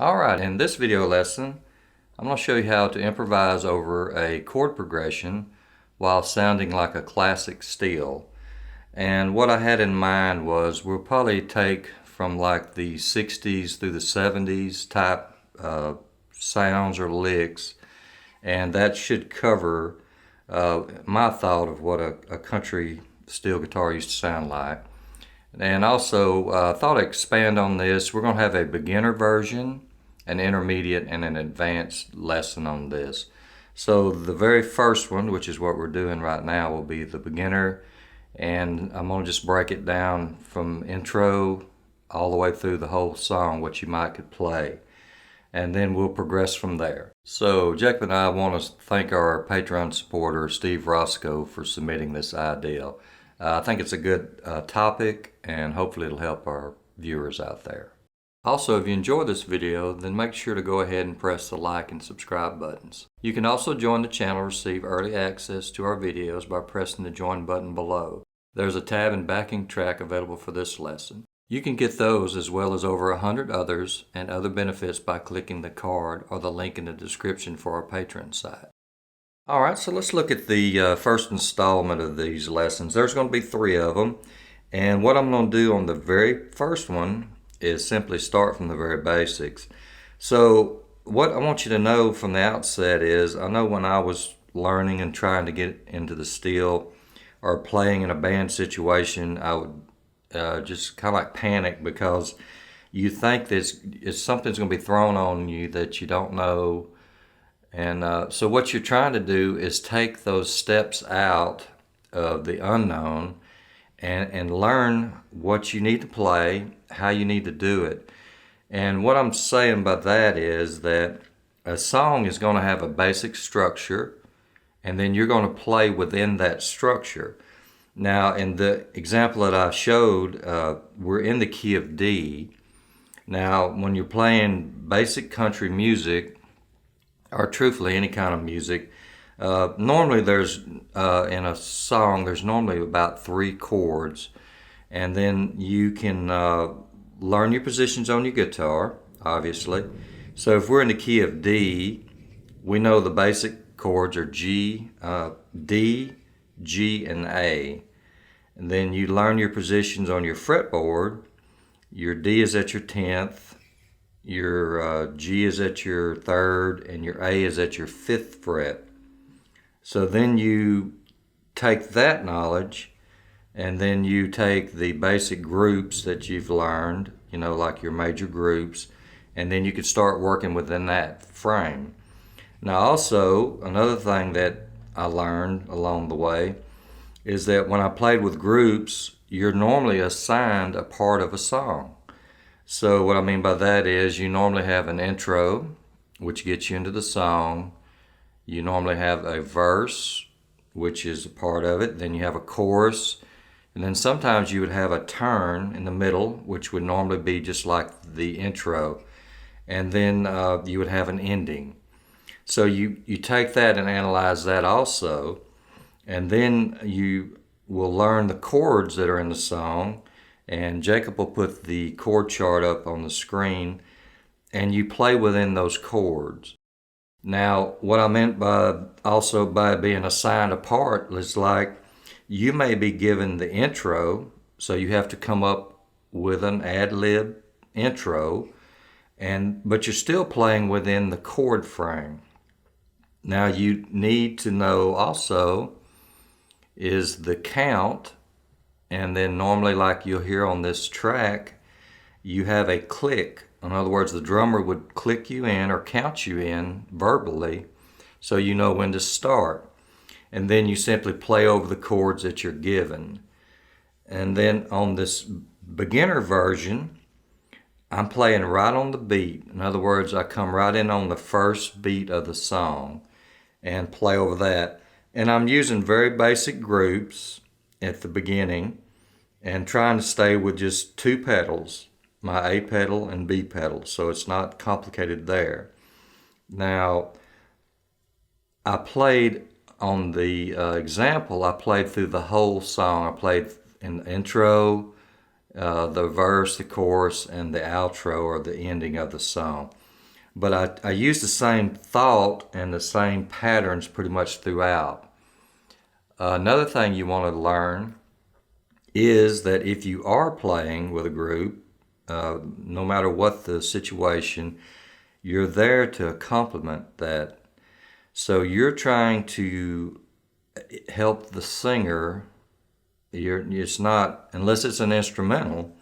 Alright, in this video lesson, I'm going to show you how to improvise over a chord progression while sounding like a classic steel. And what I had in mind was we'll probably take from like the 60s through the 70s type sounds or licks, and that should cover my thought of what a country steel guitar used to sound like. And also, thought I'd expand on this. We're going to have a beginner version, an intermediate, and an advanced lesson on this. So the very first one, which is what we're doing right now, will be the beginner, and I'm going to just break it down from intro all the way through the whole song, what you might could play, and then we'll progress from there. So Jacob and I want to thank our Patreon supporter Steve Roscoe for submitting this idea. I think it's a good topic, and hopefully it'll help our viewers out there. Also, if you enjoy this video, then make sure to go ahead and press the like and subscribe buttons. You can also join the channel to receive early access to our videos by pressing the join button below. There's a tab and backing track available for this lesson. You can get those as well as over 100 others and other benefits by clicking the card or the link in the description for our Patreon site. Alright, so let's look at the first installment of these lessons. There's going to be 3 of them, and what I'm going to do on the very first one is simply start from the very basics. So what I want you to know from the outset is, I know when I was learning and trying to get into the steel or playing in a band situation, I would just kind of like panic because you think that something's going to be thrown on you that you don't know. And so what you're trying to do is take those steps out of the unknown and learn what you need to play, how you need to do it. And what I'm saying by that is that a song is going to have a basic structure, and then you're going to play within that structure. Now, in the example that I showed, we're in the key of D. Now, when you're playing basic country music, or truthfully any kind of music, normally there's in a song there's normally about 3 chords, and then you can learn your positions on your guitar, obviously. So if we're in the key of D, we know the basic chords are G, D, G, and A. And then you learn your positions on your fretboard. Your D is at your 10th, your G is at your 3rd, and your A is at your 5th fret. So then you take that knowledge, and then you take the basic groups that you've learned, like your major groups, and then you can start working within that frame. Now also, another thing that I learned along the way is that when I played with groups, you're normally assigned a part of a song. So what I mean by that is you normally have an intro, which gets you into the song. You normally have a verse, which is a part of it. Then you have a chorus. And then sometimes you would have a turn in the middle, which would normally be just like the intro. And then you would have an ending. So you take that and analyze that also. And then you will learn the chords that are in the song. And Jacob will put the chord chart up on the screen, and you play within those chords. Now, what I meant by being assigned a part is like you may be given the intro, so you have to come up with an ad-lib intro, but you're still playing within the chord frame. Now, you need to know also is the count. And then normally, like you'll hear on this track, you have a click. In other words, the drummer would click you in or count you in verbally so you know when to start. And then you simply play over the chords that you're given. And then on this beginner version, I'm playing right on the beat. In other words, I come right in on the first beat of the song and play over that. And I'm using very basic groups at the beginning and trying to stay with just 2 pedals, my A pedal and B pedal, so it's not complicated there. Now, I played on the example, I played through the whole song. I played in the intro, the verse, the chorus, and the outro or the ending of the song. but I use the same thought and the same patterns pretty much throughout. Another thing you want to learn is that if you are playing with a group, no matter what the situation, you're there to complement that. So you're trying to help the singer. It's not, unless it's an instrumental,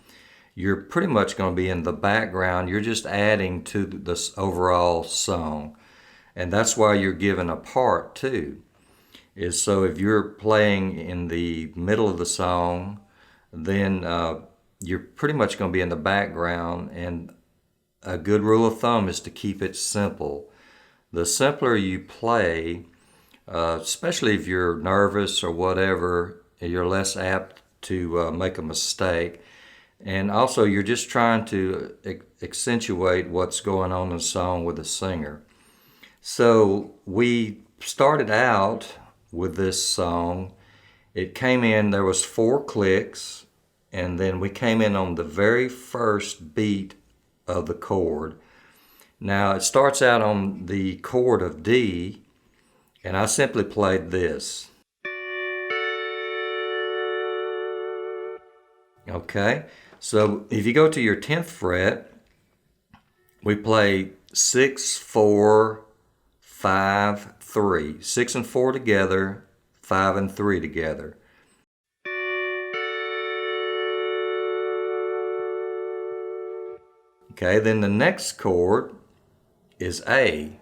you're pretty much going to be in the background. You're just adding to this overall song. And that's why you're given a part too. Is so if you're playing in the middle of the song, then you're pretty much going to be in the background. And a good rule of thumb is to keep it simple. The simpler you play, especially if you're nervous or whatever, you're less apt to make a mistake. And also, you're just trying to accentuate what's going on in the song with the singer. So we started out with this song. It came in, there was 4 clicks, and then we came in on the very first beat of the chord. Now, it starts out on the chord of D, and I simply played this. Okay, so if you go to your 10th fret, we play 6, 4, 5, 3. 6 and 4 together, 5 and 3 together. Okay, then the next chord is A,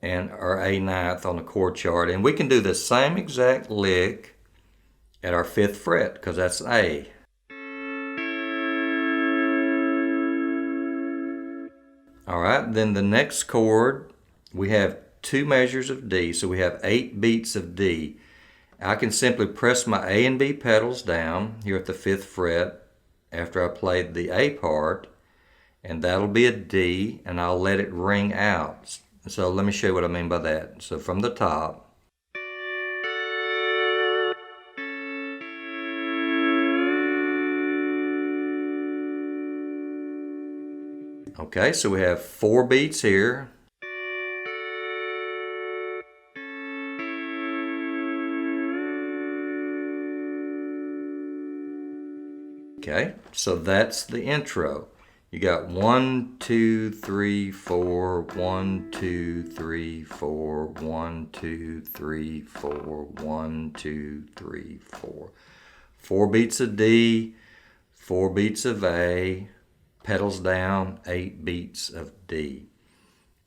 or A9th on the chord chart. And we can do the same exact lick at our 5th fret, because that's A. All right, then the next chord, we have 2 measures of D, so we have 8 beats of D. I can simply press my A and B pedals down here at the 5th fret after I played the A part, and that'll be a D, and I'll let it ring out. So let me show you what I mean by that. So from the top. Okay, so we have 4 beats here. Okay, so that's the intro. You got 1, 2, 3, 4, 1, 2, 3, 4, 1, 2, 3, 4, 1, 2, 3, 4. 4 beats of D, 4 beats of A, pedals down, 8 beats of D.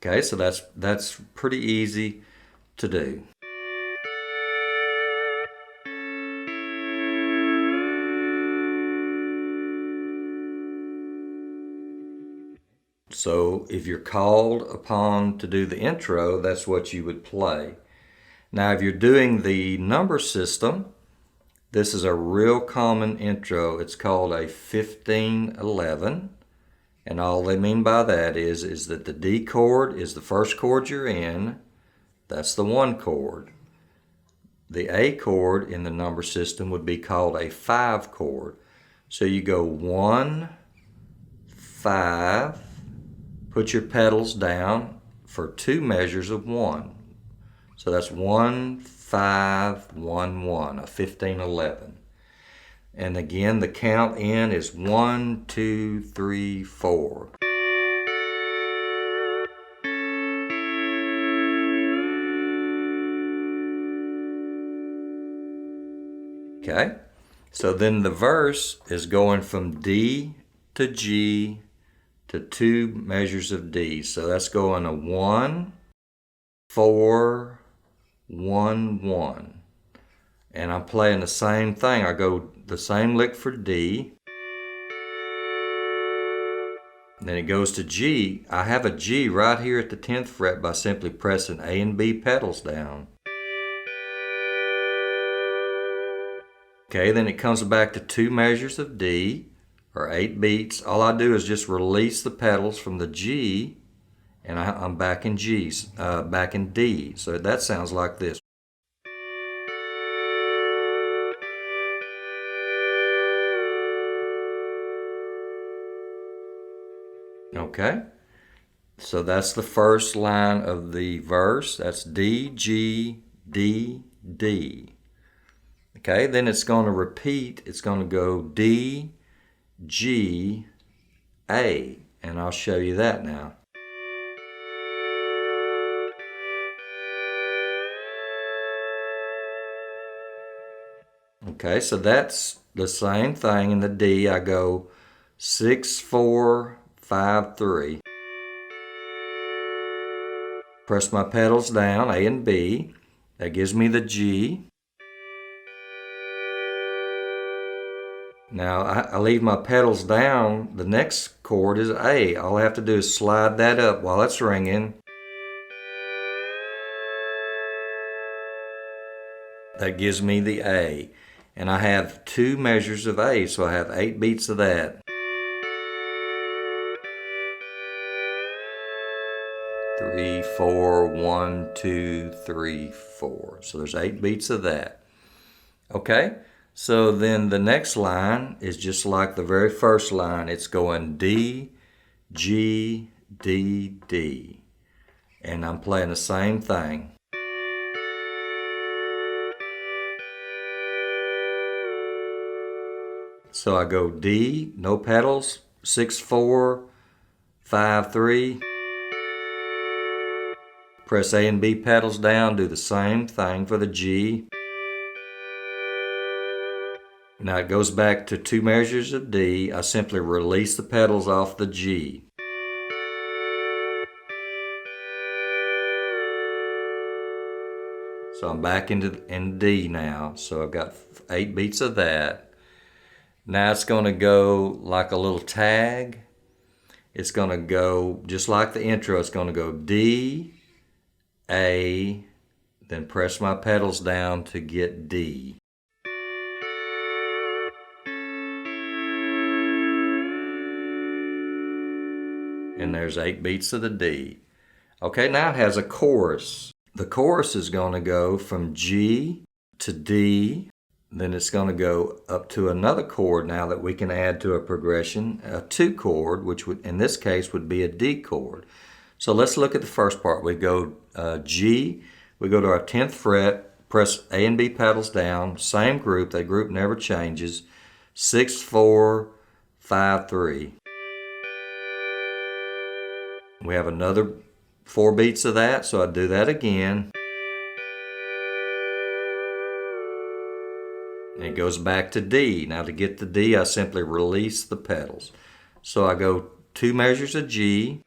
Okay, so that's pretty easy to do. So if you're called upon to do the intro, that's what you would play. Now, if you're doing the number system, this is a real common intro. It's called a 15-11. And all they mean by that is that the D chord is the first chord you're in. That's the 1 chord. The A chord in the number system would be called a 5 chord. So you go 1, 5, put your pedals down for 2 measures of 1. So that's 1, 5, 1, 1, a 15-11. And again, the count in is 1, 2, 3, 4. Okay, so then the verse is going from D to G to 2 measures of D. So that's going a 1, 4, 1, 1. And I'm playing the same thing. I go the same lick for D. Then it goes to G. I have a G right here at the 10th fret by simply pressing A and B pedals down. Okay, then it comes back to 2 measures of D, or 8 beats. All I do is just release the pedals from the G, and I'm back in back in D. So that sounds like this. Okay, So that's the first line of the verse. That's D, G, D, D. Okay, then it's going to repeat. It's going to go D, G, A. And I'll show you that now. Okay, so that's the same thing. In the D, I go 6, 4, 5, 3. Press my pedals down, A and B. That gives me the G. Now I leave my pedals down. The next chord is A. All I have to do is slide that up while it's ringing. That gives me the A. And I have 2 measures of A, so I have 8 beats of that. 3, 4, 1, 2, 3, 4. So there's 8 beats of that. Okay, so then the next line is just like the very first line. It's going D, G, D, D. And I'm playing the same thing. So I go D, no pedals, 6, 4, 5, 3. Press A and B pedals down, do the same thing for the G. Now it goes back to 2 measures of D. I simply release the pedals off the G. So I'm back in D now. So I've got 8 beats of that. Now it's going to go like a little tag. It's going to go just like the intro. It's going to go D, A, then press my pedals down to get D. And there's 8 beats of the D. Okay, now it has a chorus. The chorus is going to go from G to D. Then it's going to go up to another chord now that we can add to a progression, a 2 chord, which would, in this case would be a D chord. So let's look at the first part. We go G, we go to our 10th fret, press A and B pedals down, same group, that group never changes, 6, 4, 5, 3. We have another 4 beats of that, so I do that again. And it goes back to D. Now to get to D, I simply release the pedals. So I go 2 measures of G.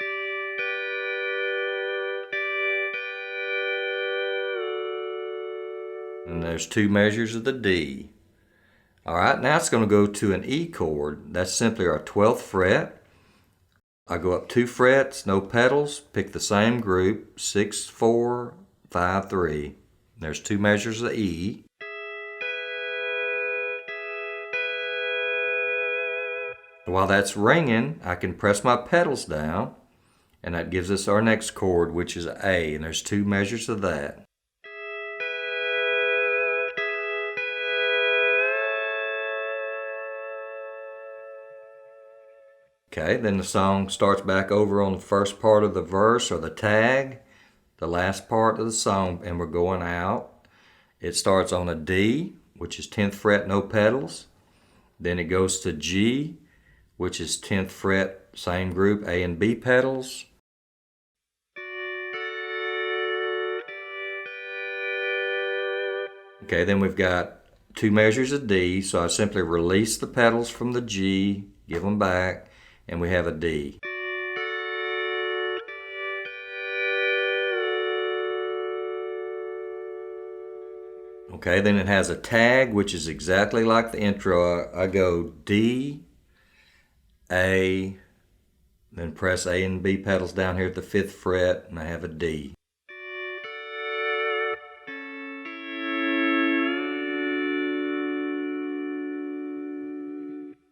And there's 2 measures of the D. All right, now it's going to go to an E chord. That's simply our 12th fret. I go up 2 frets, no pedals, pick the same group, 6, 4, 5, 3. There's 2 measures of E. While that's ringing, I can press my pedals down, and that gives us our next chord, which is A, and there's 2 measures of that. Okay, then the song starts back over on the first part of the verse or the tag, the last part of the song, and we're going out. It starts on a D, which is 10th fret, no pedals. Then it goes to G, which is 10th fret, same group, A and B pedals. Okay, then we've got 2 measures of D, so I simply release the pedals from the G, give them back, and we have a D. Okay, then it has a tag, which is exactly like the intro. I go D, A, then press A and B pedals down here at the 5th fret, and I have a D.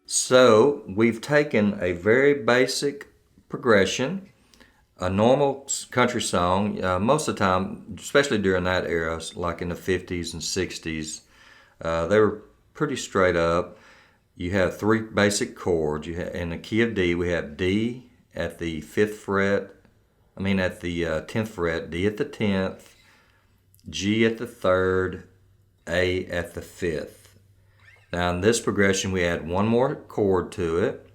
So we've taken a very basic progression, a normal country song. Most of the time, especially during that era, like in the 50s and 60s, they were pretty straight up. You have 3 basic chords. In the key of D, we have D at the 5th fret, at the 10th fret, D at the 10th, G at the 3rd, A at the 5th. Now in this progression we add one more chord to it.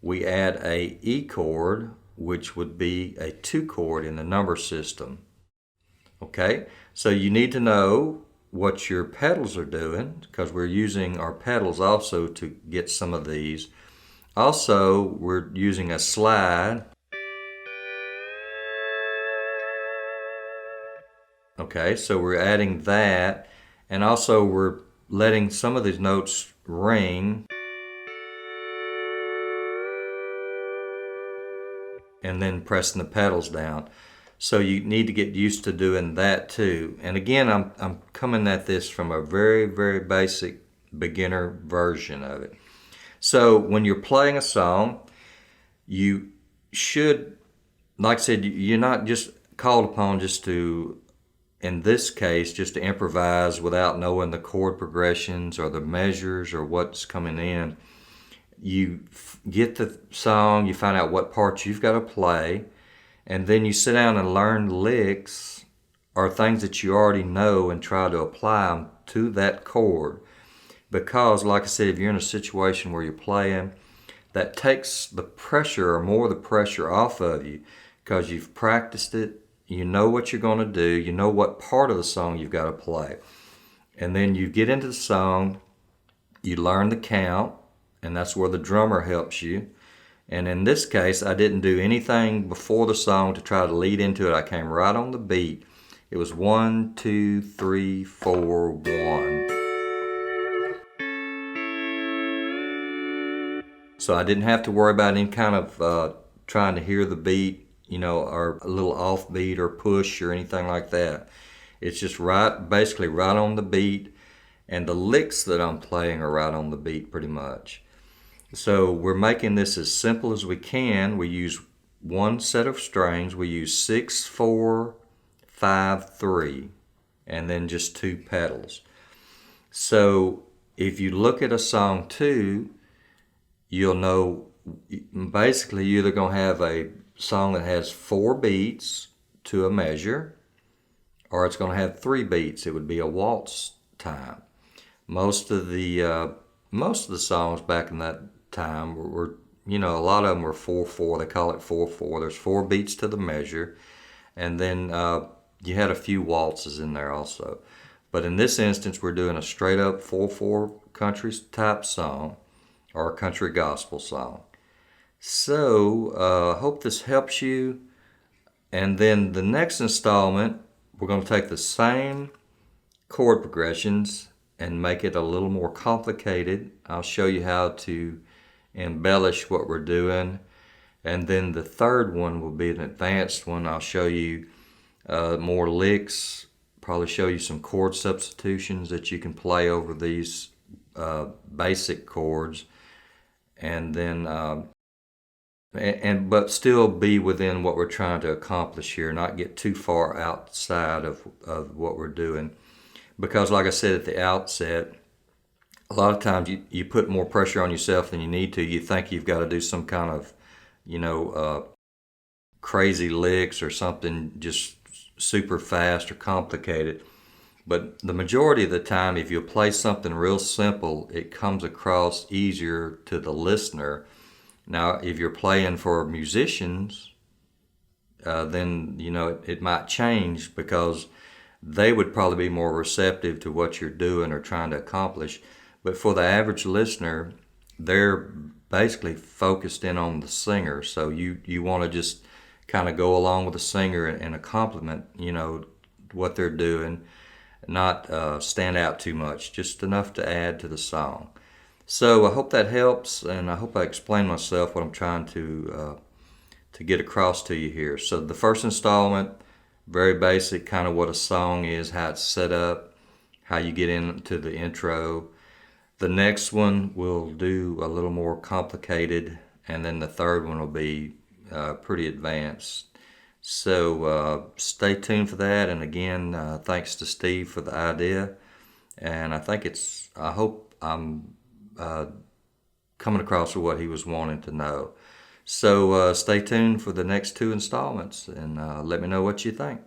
We add a E chord, which would be a 2 chord in the number system. Okay, so you need to know what your pedals are doing, because we're using our pedals also to get some of these. Also, we're using a slide. Okay, so we're adding that, and also we're letting some of these notes ring, and then pressing the pedals down. So you need to get used to doing that too. And again, I'm coming at this from a very, very basic beginner version of it. So when you're playing a song, you should, like I said, you're not just called upon just to, in this case, just to improvise without knowing the chord progressions or the measures or what's coming in. You get the song, you find out what parts you've got to play, and then you sit down and learn licks or things that you already know and try to apply them to that chord. Because, like I said, if you're in a situation where you're playing, that takes the pressure or more of the pressure off of you, because you've practiced it, you know what you're going to do, you know what part of the song you've got to play. And then you get into the song, you learn the count, and that's where the drummer helps you. And in this case, I didn't do anything before the song to try to lead into it. I came right on the beat. It was 1, 2, 3, 4, 1. So I didn't have to worry about any kind of trying to hear the beat, or a little offbeat or push or anything like that. It's just basically right on the beat, and the licks that I'm playing are right on the beat pretty much. So we're making this as simple as we can. We use one set of strings. We use 6, 4, 5, 3, and then just 2 pedals. So if you look at a song 2, you'll know basically you're either going to have a song that has 4 beats to a measure, or it's going to have 3 beats. It would be a waltz time. Most of the songs back in that time were, a lot of them were 4/4. They call it 4/4. There's 4 beats to the measure, and then you had a few waltzes in there also. But in this instance, we're doing a straight up 4/4 country type song, or a country gospel song. So I hope this helps you. And then the next installment, we're going to take the same chord progressions and make it a little more complicated. I'll show you how to embellish what we're doing. And then the third one will be an advanced one. I'll show you more licks, probably show you some chord substitutions that you can play over these basic chords, and then but still be within what we're trying to accomplish here, not get too far outside of what we're doing. Because like I said at the outset, a lot of times you put more pressure on yourself than you need to. You think you've got to do some kind of, crazy licks or something just super fast or complicated. But the majority of the time, if you play something real simple, it comes across easier to the listener. Now, if you're playing for musicians, then, it might change, because they would probably be more receptive to what you're doing or trying to accomplish. But for the average listener, they're basically focused in on the singer. So you want to just kind of go along with the singer and compliment, what they're doing, not stand out too much, just enough to add to the song. So I hope that helps, and I hope I explained myself what I'm trying to get across to you here. So the first installment, very basic, kind of what a song is, how it's set up, how you get into the intro. The next one we'll do a little more complicated, and then the third one will be pretty advanced. So stay tuned for that, and again, thanks to Steve for the idea, and I hope I'm coming across with what he was wanting to know. So stay tuned for the next 2 installments and let me know what you think.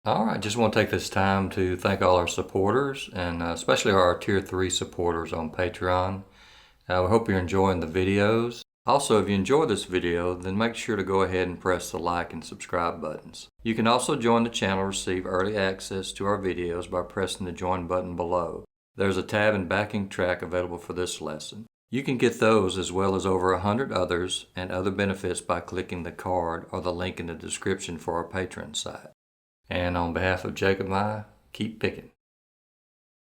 All right, just want to take this time to thank all our supporters and especially our Tier 3 supporters on Patreon. We hope you're enjoying the videos. Also, if you enjoyed this video, then make sure to go ahead and press the like and subscribe buttons. You can also join the channel to receive early access to our videos by pressing the join button below. There's a tab and backing track available for this lesson. You can get those as well as over 100 others and other benefits by clicking the card or the link in the description for our Patreon site. And on behalf of Jacob and I, keep picking.